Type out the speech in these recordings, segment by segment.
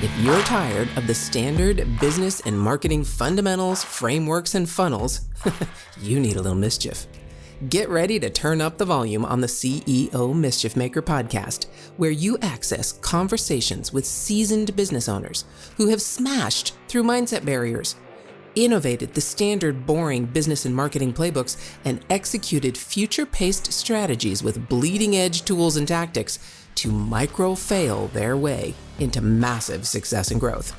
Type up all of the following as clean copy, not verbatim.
If you're tired of the standard business and marketing fundamentals, frameworks, and funnels, you need a little mischief. Get ready to turn up the volume on the CEO Mischief Maker podcast, where you access conversations with seasoned business owners who have smashed through mindset barriers, innovated the standard boring business and marketing playbooks, and executed future-paced strategies with bleeding-edge tools and tactics to micro-fail their way into massive success and growth.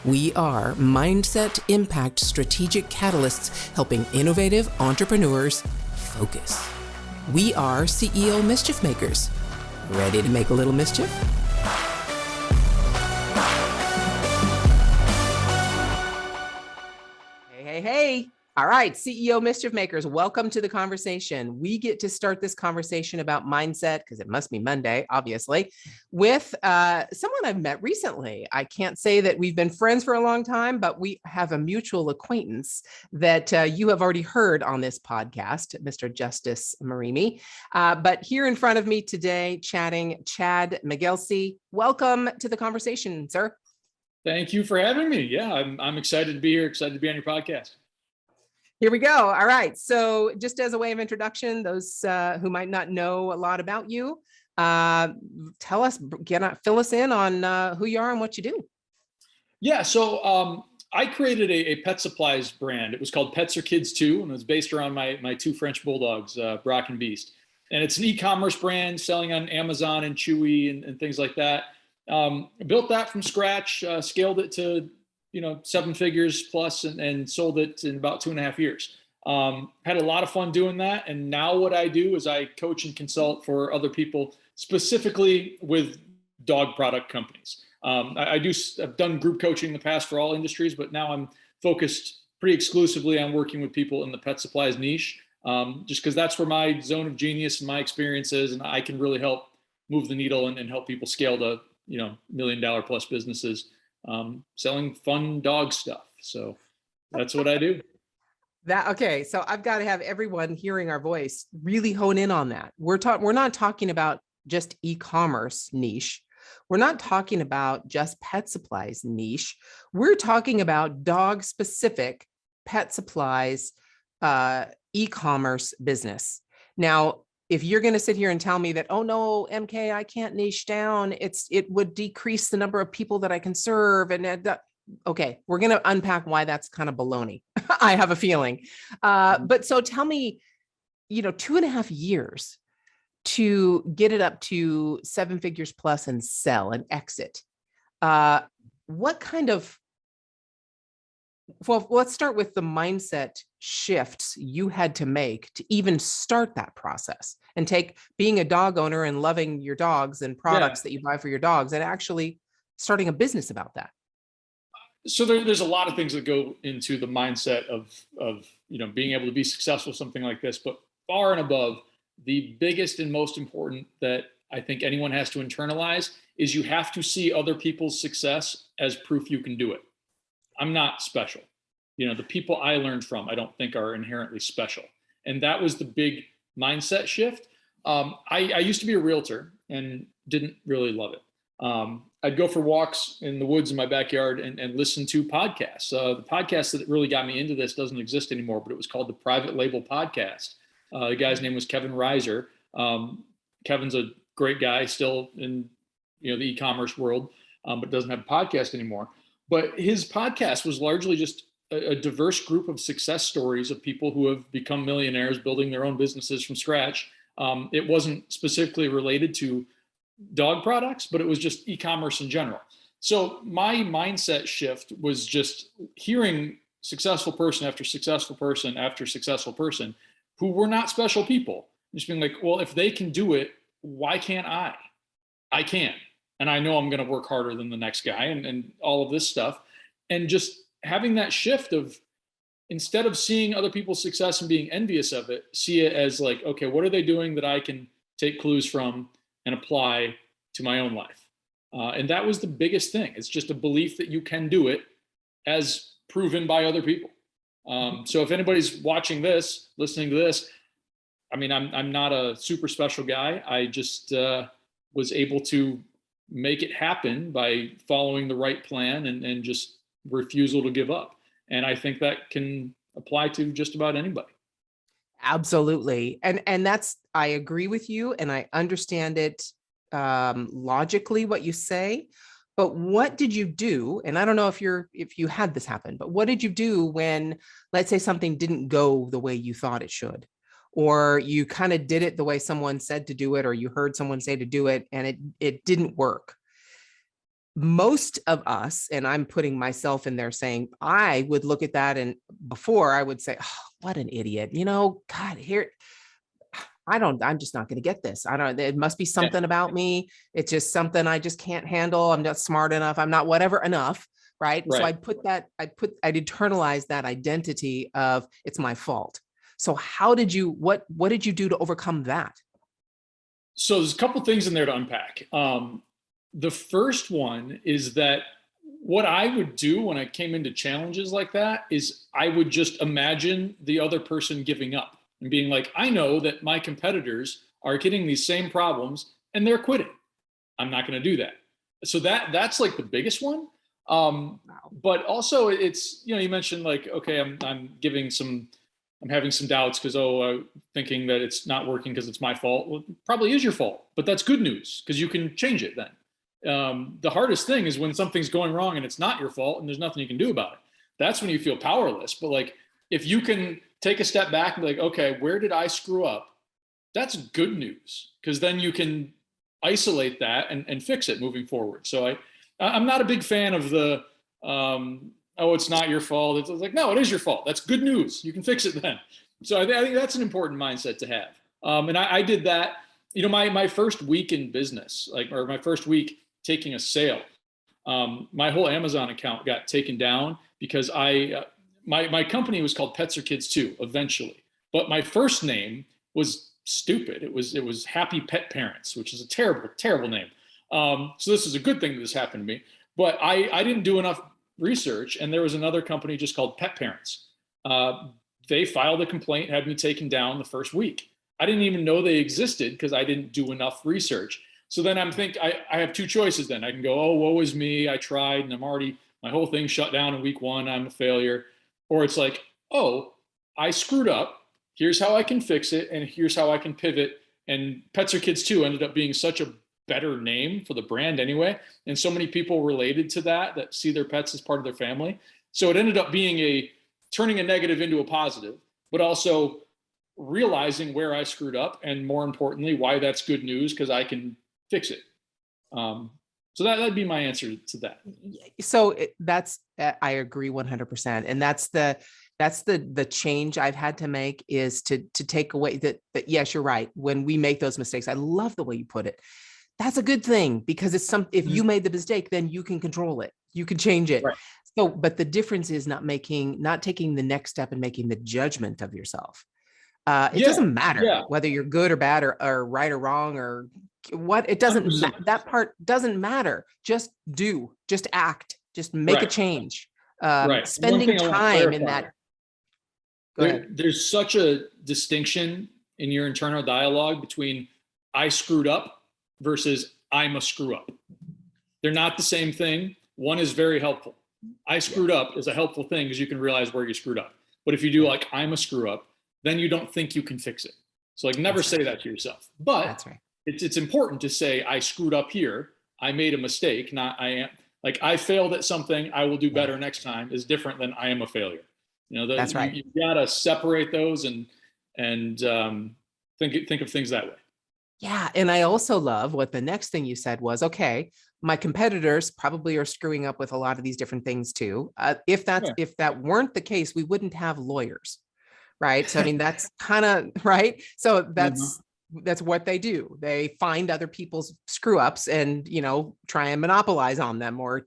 We are Mindset Impact Strategic Catalysts helping innovative entrepreneurs focus. We are CEO Mischief Makers. Ready to make a little mischief? Hey. All right, CEO Mischief Makers, welcome to the conversation. We get to start this conversation about mindset, because it must be Monday, obviously, with someone I've met recently. I can't say that we've been friends for a long time, but we have a mutual acquaintance that you have already heard on this podcast, Mr. Justice Marimi. But here in front of me today, chatting, Chad Maghielse. Welcome to the conversation, sir. Thank you for having me. Yeah, I'm excited to be here, excited to be on your podcast. Here we go. All right. So just as a way of introduction, those who might not know a lot about you, fill us in on who you are and what you do. Yeah. So I created a pet supplies brand. It was called Pets Are Kids Too, and it was based around my two French bulldogs, Brock and Beast. And it's an e-commerce brand selling on Amazon and Chewy and things like that. Built that from scratch, scaled it to 7 figures plus and sold it in about 2.5 years. Had a lot of fun doing that. And now what I do is I coach and consult for other people, specifically with dog product companies. I've done group coaching in the past for all industries, but now I'm focused pretty exclusively on working with people in the pet supplies niche, just because that's where my zone of genius and my experience is. And I can really help move the needle and help people scale to, $1 million plus businesses. Selling fun dog stuff. So that's what I do. Okay. So I've got to have everyone hearing our voice really hone in on that. We're not talking about just e-commerce niche. We're not talking about just pet supplies niche. We're talking about dog specific pet supplies, e-commerce business. Now, if you're going to sit here and tell me that, oh no, MK, I can't niche down, it would decrease the number of people that I can serve. And okay, we're going to unpack why that's kind of baloney. I have a feeling. But so tell me, 2.5 years to get it up to 7 figures plus and sell and exit. What kind of, well, let's start with the mindset shifts you had to make to even start that process and take being a dog owner and loving your dogs and products that you buy for your dogs and actually starting a business about that. So there's a lot of things that go into the mindset of being able to be successful with something like this, but far and above, the biggest and most important that I think anyone has to internalize is you have to see other people's success as proof you can do it. I'm not special. The people I learned from, I don't think are inherently special. And that was the big mindset shift. I used to be a realtor and didn't really love it. I'd go for walks in the woods in my backyard and listen to podcasts. The podcast that really got me into this doesn't exist anymore, but it was called the Private Label Podcast. The guy's name was Kevin Reiser. Kevin's a great guy still in the e-commerce world, but doesn't have a podcast anymore. But his podcast was largely just a diverse group of success stories of people who have become millionaires building their own businesses from scratch. It wasn't specifically related to dog products, but it was just e-commerce in general. So my mindset shift was just hearing successful person after successful person after successful person who were not special people. Just being like, well, if they can do it, why can't I? I can. And I know I'm going to work harder than the next guy and all of this stuff. And just having that shift of, instead of seeing other people's success and being envious of it, see it as like, okay, what are they doing that I can take clues from and apply to my own life? And that was the biggest thing. It's just a belief that you can do it as proven by other people. So if anybody's watching this, listening to this, I mean, I'm not a super special guy. I just was able to make it happen by following the right plan and just refusal to give up. And I think that can apply to just about anybody. Absolutely. And that's, I agree with you and I understand it logically what you say. But what did you do? And I don't know if you had this happen, but what did you do when, let's say, something didn't go the way you thought it should, or you kind of did it the way someone said to do it, or you heard someone say to do it and it didn't work? Most of us, and I'm putting myself in there saying, I would look at that and before I would say, oh, what an idiot, God, here, I'm just not going to get this. It must be something about me. It's just something I just can't handle. I'm not smart enough. I'm not whatever enough. Right. So I'd internalize that identity of it's my fault. So what did you do to overcome that? So there's a couple things in there to unpack. The first one is that what I would do when I came into challenges like that is I would just imagine the other person giving up and being like, I know that my competitors are getting these same problems and they're quitting. I'm not going to do that. So that's like the biggest one. But also it's, you mentioned like, okay, I'm having some doubts because, thinking that it's not working because it's my fault. Well, it probably is your fault, but that's good news because you can change it then. The hardest thing is when something's going wrong and it's not your fault and there's nothing you can do about it. That's when you feel powerless. But like, if you can take a step back and be like, okay, where did I screw up? That's good news because then you can isolate that and fix it moving forward. So I'm not a big fan of the, it's not your fault. It's like, no, it is your fault. That's good news. You can fix it then. So I think that's an important mindset to have. And I did that, my first week in business, or my first week taking a sale, my whole Amazon account got taken down because my company was called Pets or Kids Too eventually, but my first name was stupid. It was Happy Pet Parents, which is a terrible, terrible name. So this is a good thing that this happened to me, but I didn't do enough research. And there was another company just called Pet Parents. They filed a complaint, had me taken down the first week. I didn't even know they existed because I didn't do enough research. So then I have two choices then. I can go, oh, woe is me. I tried and my whole thing shut down in week one. I'm a failure. Or it's like, oh, I screwed up. Here's how I can fix it. And here's how I can pivot. And Pets or Kids Too ended up being such a better name for the brand anyway. And so many people related to that see their pets as part of their family. So it ended up being turning a negative into a positive, but also realizing where I screwed up. And more importantly, why that's good news because I can fix it. So that'd be my answer to that. So I agree 100%. And that's the change I've had to make is to take away that yes, you're right. When we make those mistakes, I love the way you put it. That's a good thing because if you made the mistake, then you can control it. You can change it. Right. So, but the difference is not taking the next step and making the judgment of yourself. It doesn't matter whether you're good or bad or right or wrong or what, it doesn't, that part doesn't matter. Just act, just make a change. Spending time in that. There's such a distinction in your internal dialogue between I screwed up versus I'm a screw up. They're not the same thing. One is very helpful. I screwed up is a helpful thing because you can realize where you screwed up. But if you do like I'm a screw up, then you don't think you can fix it. So like never say that to yourself. But that's right. It's important to say I screwed up here. I made a mistake. Not I failed at something. I will do better next time is different than I am a failure. That's right. You gotta separate those and think of things that way. Yeah. And I also love what the next thing you said was, okay, my competitors probably are screwing up with a lot of these different things too. If that weren't the case, we wouldn't have lawyers. Right. So, I mean, that's kind of right. So that's what they do. They find other people's screw ups and, try and monopolize on them or,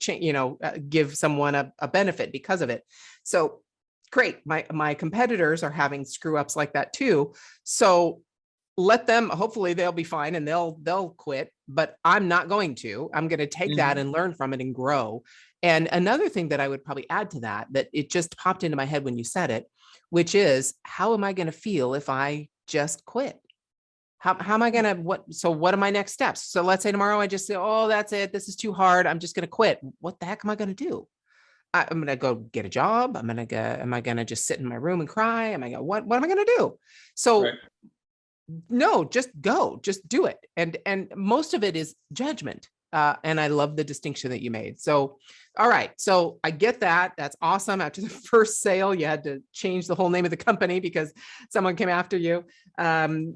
give someone a benefit because of it. So great. My competitors are having screw ups like that too. So let them, hopefully they'll be fine and they'll quit, but I'm not going to. I'm going to take that and learn from it and grow. And another thing that I would probably add to that it just popped into my head when you said it, which is how am I going to feel if I just quit? How am I going to, what are my next steps? So let's say tomorrow I just say, oh, that's it. This is too hard. I'm just going to quit. What the heck am I going to do? I'm going to go get a job. Am I going to just sit in my room and cry? What am I going to do? So Right. no, just go, just do it. And most of it is judgment. And I love the distinction that you made. So, all right. So I get that. That's awesome. After the first sale, you had to change the whole name of the company because someone came after you. I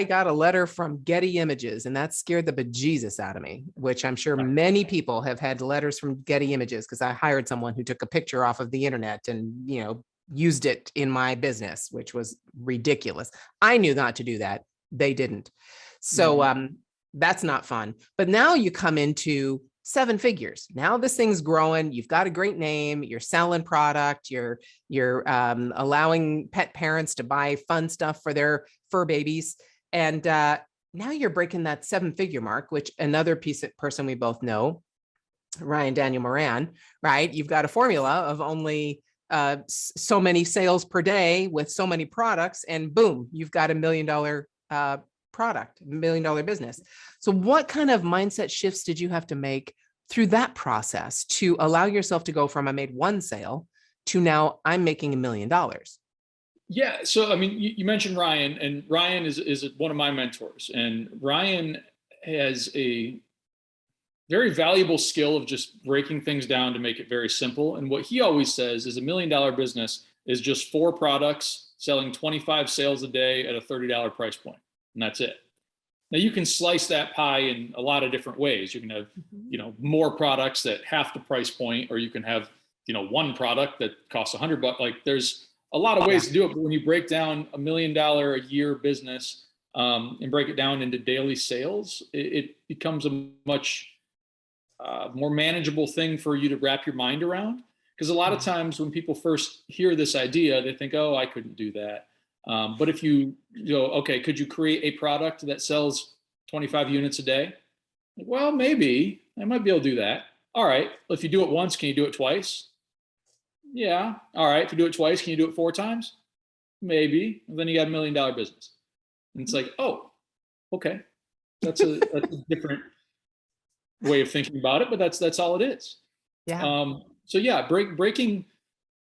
got a letter from Getty Images, and that scared the bejesus out of me, which I'm sure many people have had letters from Getty Images, because I hired someone who took a picture off of the internet and, used it in my business, which was ridiculous. I knew not to do that. They didn't. So that's not fun. But now you come into 7 figures. Now this thing's growing. You've got a great name. You're selling product. You're allowing pet parents to buy fun stuff for their fur babies. And now you're breaking that 7-figure mark, which another person we both know, Ryan Daniel Moran, right? You've got a formula of only so many sales per day with so many products, and boom, you've got $1 million product, $1 million business. So what kind of mindset shifts did you have to make through that process to allow yourself to go from I made 1 sale to now I'm making $1 million? Yeah. So, I mean, you mentioned Ryan, and Ryan is one of my mentors, and Ryan has a very valuable skill of just breaking things down to make it very simple. And what he always says is $1 million business is just 4 products selling 25 sales a day at a $30 price point. And that's it. Now you can slice that pie in a lot of different ways. You can have, more products at half the price point, or you can have, 1 product that costs $100. Like there's a lot of ways to do it. But when you break down $1 million a year business and break it down into daily sales, it becomes a much more manageable thing for you to wrap your mind around. Because a lot of times when people first hear this idea, they think, oh, I couldn't do that. But if you go, okay, could you create a product that sells 25 units a day? Well, maybe I might be able to do that. All right. If you do it once, can you do it twice? Yeah. All right. If you do it twice, can you do it 4 times? Maybe. And then you got $1 million business. And it's like, oh, okay. That's a different way of thinking about it, but that's all it is. Yeah. So yeah, breaking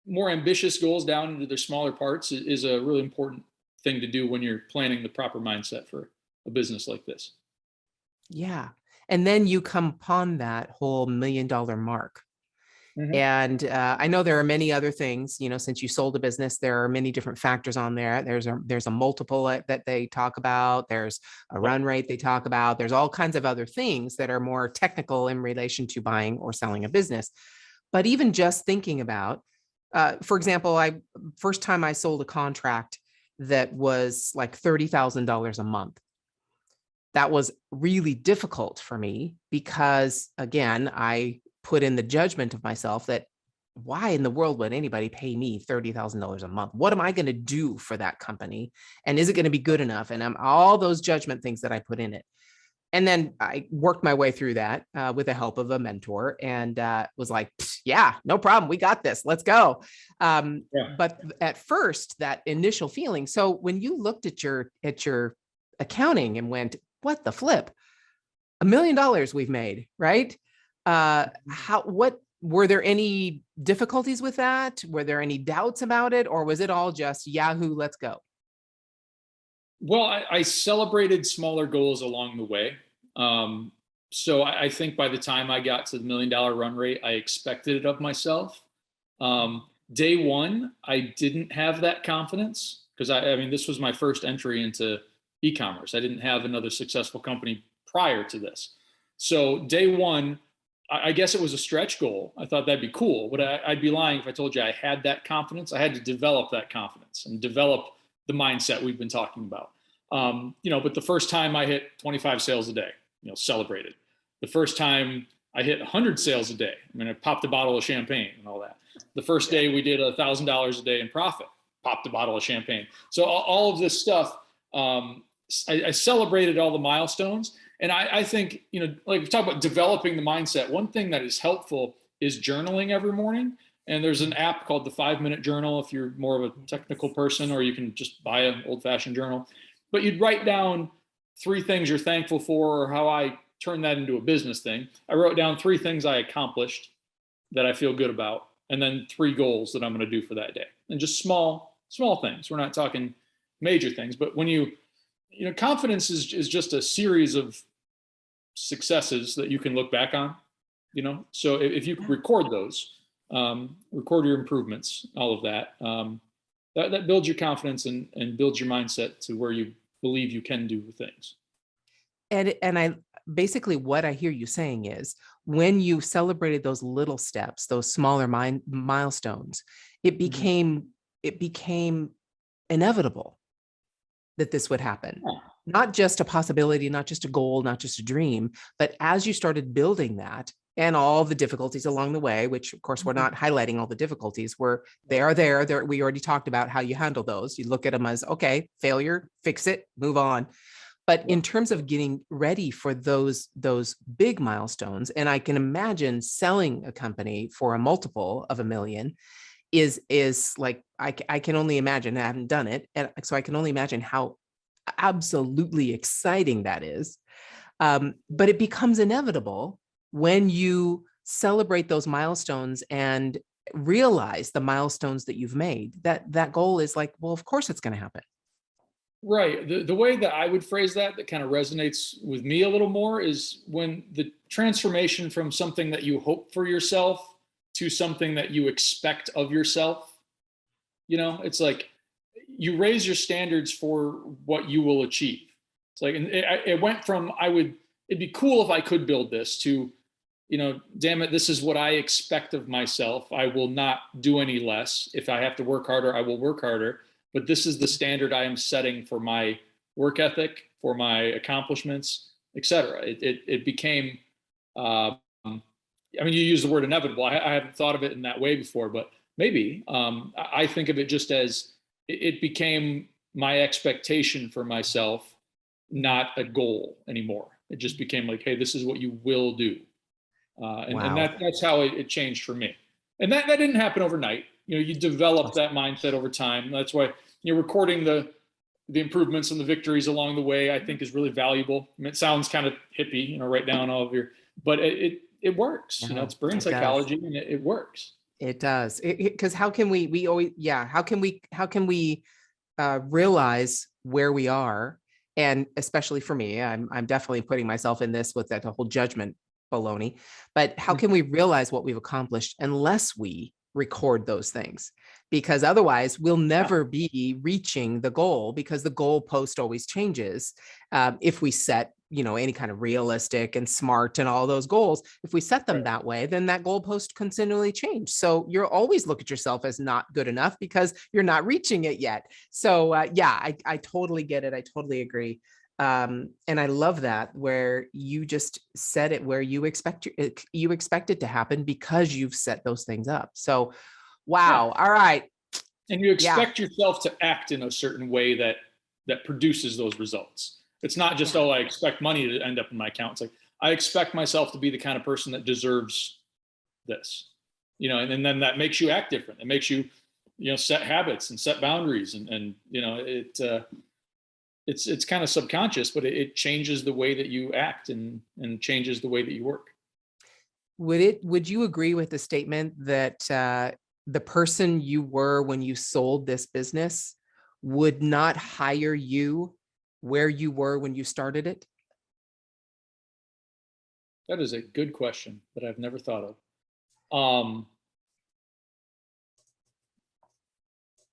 more ambitious goals down into their smaller parts is a really important thing to do when you're planning the proper mindset for a business like this. Yeah. And then you come upon that whole $1 million mark. Mm-hmm. And I know there are many other things, since you sold a business, there are many different factors on there. There's a multiple that they talk about. There's a run rate they talk about. There's all kinds of other things that are more technical in relation to buying or selling a business. But even just thinking about, for example, first time I sold a contract that was like $30,000 a month. That was really difficult for me because, again, I put in the judgment of myself that why in the world would anybody pay me $30,000 a month? What am I going to do for that company? And is it going to be good enough? And all those judgment things that I put in it. And then I worked my way through that with the help of a mentor, and was like, yeah, no problem. We got this. Let's go. But at first, that initial feeling. So when you looked at your accounting and went, what the flip? $1 million we've made, right? What were there any difficulties with that? Were there any doubts about it, or was it all just Yahoo, let's go? Well, I celebrated smaller goals along the way. So I think by the time I got to the $1 million run rate, I expected it of myself. Day one, I didn't have that confidence because I mean, this was my first entry into e-commerce. I didn't have another successful company prior to this. So day one, I guess it was a stretch goal. I thought that'd be cool, but I'd be lying if I told you I had that confidence. I had to develop that confidence and develop the mindset we've been talking about. But the first time I hit 25 sales a day, celebrated. The first time I hit 100 sales a day, I popped a bottle of champagne and all that. The first day we did $1,000 a day in profit, popped a bottle of champagne. So all of this stuff, I celebrated all the milestones. And I think, like we talk about developing the mindset, one thing that is helpful is journaling every morning. And there's an app called the 5-Minute Journal if you're more of a technical person, or you can just buy an old-fashioned journal. but you'd write down 3 things you're thankful for, or how I turned that into a business thing. I wrote down 3 things I accomplished that I feel good about, and then 3 goals that I'm going to do for that day, and just small things. We're not talking major things, but when you know, confidence is just a series of successes that you can look back on, you know. So if you record those, record your improvements, all of that, that builds your confidence and builds your mindset to where you believe you can do things. And I basically, what I hear you saying is, when you celebrated those little steps, those smaller milestones, it became inevitable that this would happen. Yeah. Not just a possibility, not just a goal, not just a dream, but as you started building that, and all the difficulties along the way, which of course we're not highlighting all the difficulties, they are there. We already talked about how you handle those. You look at them as, okay, failure, fix it, move on. But in terms of getting ready for those big milestones, and I can imagine selling a company for a multiple of $1 million is like, I can only imagine. I haven't done it, and so I can only imagine how absolutely exciting that is. But it becomes inevitable when you celebrate those milestones and realize the milestones that you've made. That goal is like, well, of course it's going to happen. Right. The way that I would phrase that kind of resonates with me a little more is when the transformation from something that you hope for yourself to something that you expect of yourself. You know, it's like you raise your standards for what you will achieve. It's like, and it went from, it'd be cool if I could build this, to, you know, damn it, this is what I expect of myself. I will not do any less. If I have to work harder, I will work harder. But this is the standard I am setting for my work ethic, for my accomplishments, et cetera. It became, I mean, you use the word inevitable. I haven't thought of it in that way before, but maybe. I think of it just as it became my expectation for myself, not a goal anymore. It just became like, hey, this is what you will do. And that's how it changed for me. And that didn't happen overnight. You know, you develop that mindset over time. That's why, you know, recording the improvements and the victories along the way, I think, is really valuable. I mean, it sounds kind of hippie, you know, write down all of your, but it works. You know, it's brain psychology, and it works. It does. Because how can we always, how can we realize where we are? And especially for me, I'm definitely putting myself in this with that whole judgment baloney. But how can we realize what we've accomplished unless we record those things? Because otherwise we'll never be reaching the goal, because the goal post always changes. If we set, you know, any kind of realistic and smart and all those goals, if we set them that way, then that goal post continually change. So you'll always look at yourself as not good enough because you're not reaching it yet. So I totally get it. I totally agree. And I love that, where you just said it, where you expect it to happen because you've set those things up. So, wow. All right. And you expect yourself to act in a certain way that produces those results. It's not just, I expect money to end up in my account. It's like, I expect myself to be the kind of person that deserves this, you know, and then that makes you act different. It makes you, you know, set habits and set boundaries, and you know, it's kind of subconscious, but it changes the way that you act and changes the way that you work. Would you agree with the statement that the person you were when you sold this business would not hire you where you were when you started it? That is a good question that I've never thought of.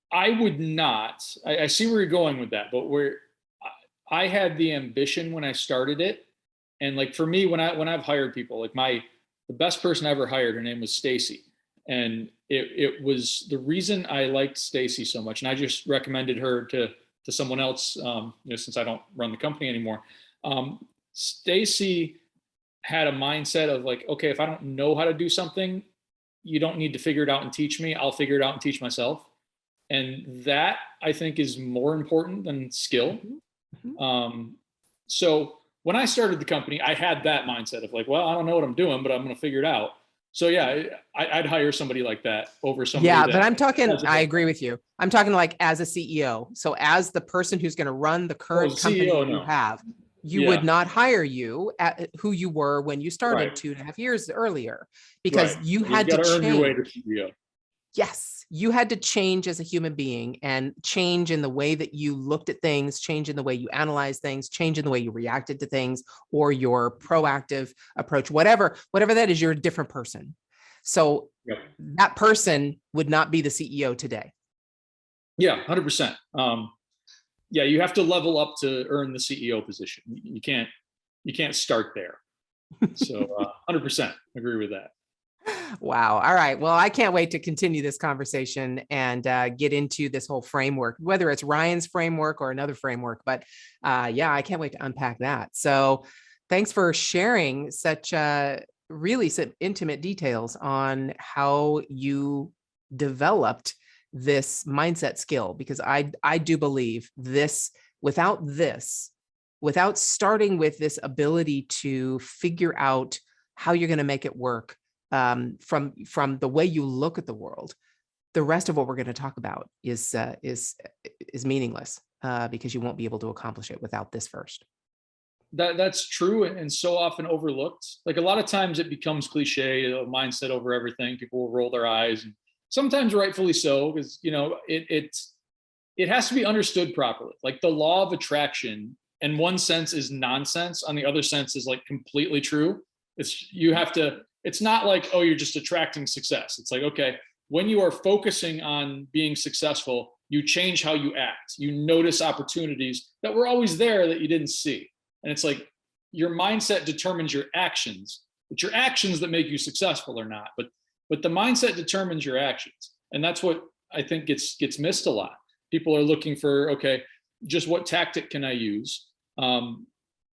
I would not. I see where you're going with that, but I had the ambition when I started it, and like for me, when I've hired people, like the best person I ever hired, her name was Stacy, and it was the reason I liked Stacy so much, and I just recommended her to someone else, you know, since I don't run the company anymore. Stacy had a mindset of like, okay, if I don't know how to do something, you don't need to figure it out and teach me. I'll figure it out and teach myself. And that, I think, is more important than skill. So when I started the company, I had that mindset of like, well, I don't know what I'm doing, but I'm going to figure it out. So yeah, I'd hire somebody like that over somebody. Yeah, that but I'm talking, I agree with you. I'm talking like as a CEO. So as the person who's going to run the current company CEO, you no. have, you Yeah. would not hire you at who you were when you started Right. 2.5 years earlier, because Right. you You've had got to to earn your way to change. CEO. Yes, you had to change as a human being, and change in the way that you looked at things, change in the way you analyze things, change in the way you reacted to things, or your proactive approach, whatever that is, you're a different person. So Yep. that person would not be the CEO today. Yeah, 100%. Yeah, you have to level up to earn the CEO position. You can't start there. So 100% agree with that. Wow. All right. Well, I can't wait to continue this conversation and get into this whole framework, whether it's Ryan's framework or another framework. But yeah, I can't wait to unpack that. So thanks for sharing such really some intimate details on how you developed this mindset skill, because I do believe this, without starting with this ability to figure out how you're going to make it work, from the way you look at the world, the rest of what we're going to talk about is meaningless, because you won't be able to accomplish it without this first. That's true, and so often overlooked. Like a lot of times it becomes cliche, mindset over everything. People will roll their eyes, and sometimes rightfully so, because it has to be understood properly. Like the law of attraction, in one sense, is nonsense. On the other sense, is like completely true. It's not like, oh, you're just attracting success. It's like, okay, when you are focusing on being successful, you change how you act. You notice opportunities that were always there that you didn't see. And it's like your mindset determines your actions. It's your actions that make you successful or not. But the mindset determines your actions. And that's what I think gets missed a lot. People are looking for, okay, just what tactic can I use?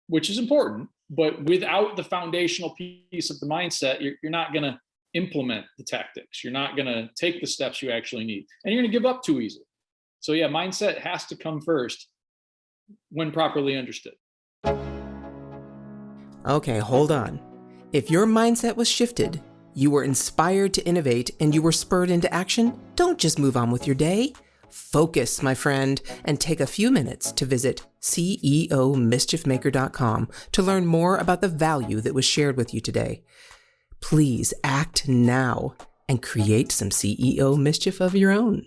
Which is important. But without the foundational piece of the mindset, you're not going to implement the tactics. You're not going to take the steps you actually need, and you're going to give up too easily. So yeah, mindset has to come first when properly understood. Okay, hold on. If your mindset was shifted, you were inspired to innovate, and you were spurred into action, don't just move on with your day. Focus, my friend, and take a few minutes to visit CEOmischiefmaker.com to learn more about the value that was shared with you today. Please act now and create some CEO mischief of your own.